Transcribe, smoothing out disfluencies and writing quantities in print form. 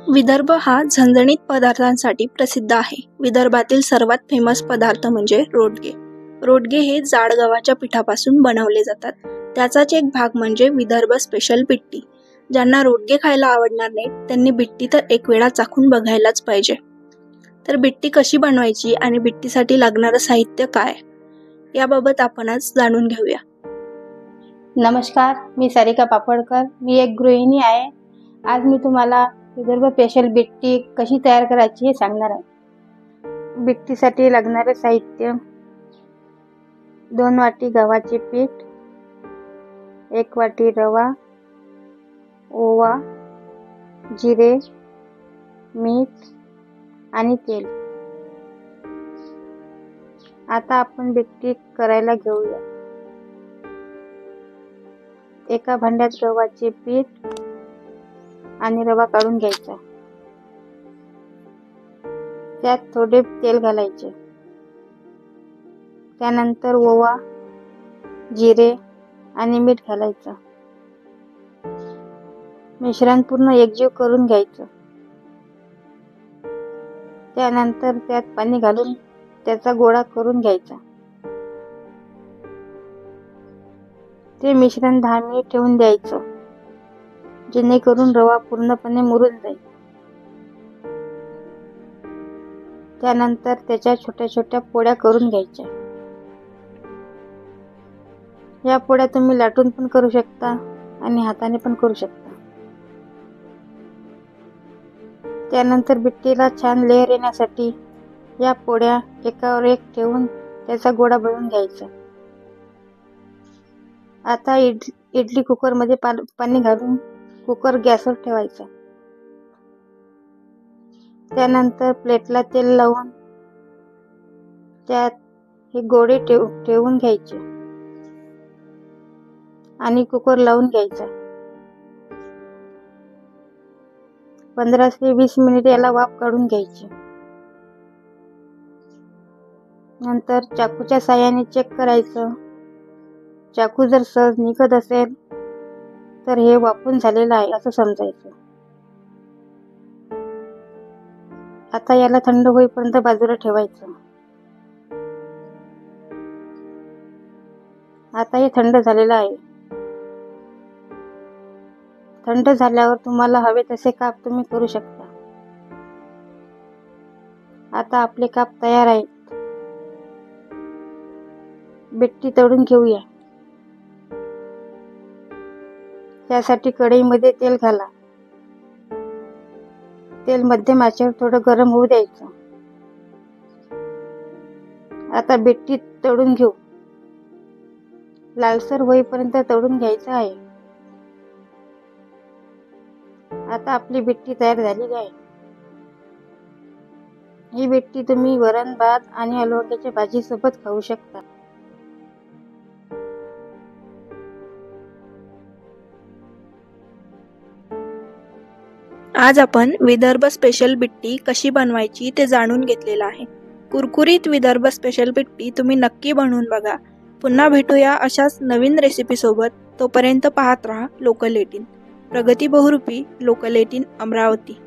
विदर्भ हा झणझणीत पदार्थांसाठी प्रसिद्ध आहे. विदर्भातील सर्वात फेमस पदार्थ म्हणजे रोडगे. रोडगे हे जाड गव्हाच्या पिठापासून बनवले जातात. त्याचाच एक भाग म्हणजे विदर्भ स्पेशल बिट्टी. ज्यांना रोडगे खायला आवडणार नाहीत त्यांनी बिट्टी तर एक वेळा चाखून बघायलाच पाहिजे. तर बिट्टी कशी बनवायची आणि बिट्टीसाठी लागणारं साहित्य काय, याबाबत आपण आज जाणून घेऊया. नमस्कार, मी सारिका पापडकर. मी एक गृहिणी आहे. आज मी तुम्हाला विदर्भ स्पेशल बिट्टी कशी तयार करायची हे सांगणार आहे. बिट्टीसाठी लागणारे साहित्य: 2 वाटी गव्हाचे पीठ, 1 वाटी रवा, ओवा, जिरे, मीठ आणि तेल. आता आपण बिट्टी करायला घेऊया. एका भांड्यात गव्हाचे पीठ आणि रवा काढून घ्यायचा. त्यात थोडे तेल घालायचे. त्यानंतर ओवा, जिरे आणि मीठ घालायचं. मिश्रण पूर्ण एकजीव करून घ्यायचं. त्यानंतर त्यात पाणी घालून त्याचा गोळा करून घ्यायचा. ते मिश्रण 10 मिनिट ठेवून द्यायचं, जेणेकरून रवा पूर्णपणे मुरून जाईल. त्यानंतर त्याच्या छोट्या छोट्या पोळ्या करून घ्यायच्या. या पोळ्या तुम्ही लाटून पण करू शकता आणि हाताने पण करू शकता. त्यानंतर बिट्टीला छान लेअर येण्यासाठी या पोळ्या एकावर एक ठेवून त्याचा गोळा बनवून घ्यायचा. आता इडली कुकरमध्ये पाणी घालून कुकर गॅसवर ठेवायचा. त्यानंतर प्लेटला तेल लावून त्यात हे गोळे ठेवून घ्यायचे आणि कुकर लावून घ्यायचा. 15 ते 20 मिनिट याला वाफ काढून घ्यायची. नंतर चाकूच्या साहाय्याने चेक करायचं. चाकू जर सहज निघत असेल तर हे वाफून झालेलं आहे असं समजायचं. आता याला थंड होईपर्यंत बाजूला ठेवायचं. आता हे थंड झालेलं आहे. थंड झाल्यावर तुम्हाला हवे तसे काप तुम्ही करू शकता. आता आपले काप तयार आहेत. बिट्टी तळून घेऊया. त्यासाठी कढईमध्ये तेल घाला. तेल मध्यम आचेवर थोडं गरम होऊ द्यायचं. आता बिट्टी तळून घेऊ. लालसर होईपर्यंत तळून घ्यायचं आहे. आता आपली बिट्टी तयार झालेली आहे. ही बिट्टी तुम्ही वरण भात आणि आलूवांग्याच्या भाजी सोबत खाऊ शकता. आज आपण विदर्भ स्पेशल बिट्टी कशी बनवायची ते जाणून घेतलेलं आहे. कुरकुरीत विदर्भ स्पेशल बिट्टी तुम्ही नक्की बनवून बघा. पुन्हा भेटूया अशाच नवीन रेसिपी सोबत. तोपर्यंत पाहत राहा लोकल 18. प्रगती बहुरूपी, लोकल 18 अमरावती.